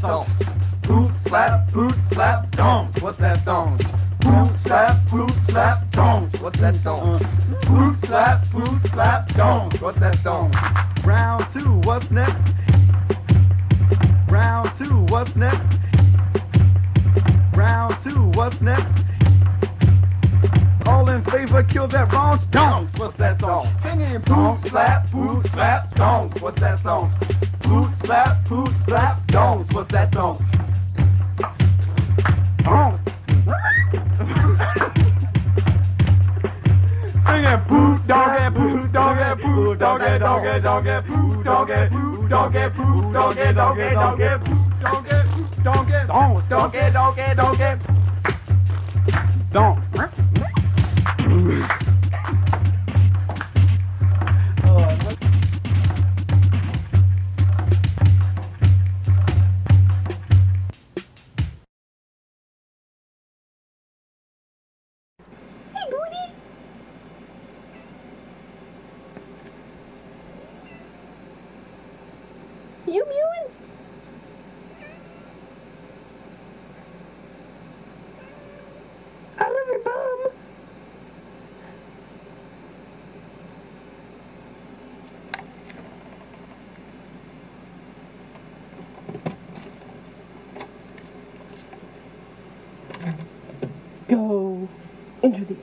song? Poot slap, dongs. What's that song? Poot slap, dongs. What's that song? Poot slap, dongs. What's that song? Round two, what's next? Round two, what's next? Round two, what's next? All in favor, kill that wrong dongs. What's that song? Singing poot slap, dongs. What's that song? Poot slap, dongs. What's that song? Singing poot doggy, poot doggy, poot doggy, doggy, doggy, poot doggy, poot doggy, poot doggy, doggy, doggy, poot doggy, doggy, doggy, doggy, Donk. Hey, Booty. You mewing? I love your bum. Go into the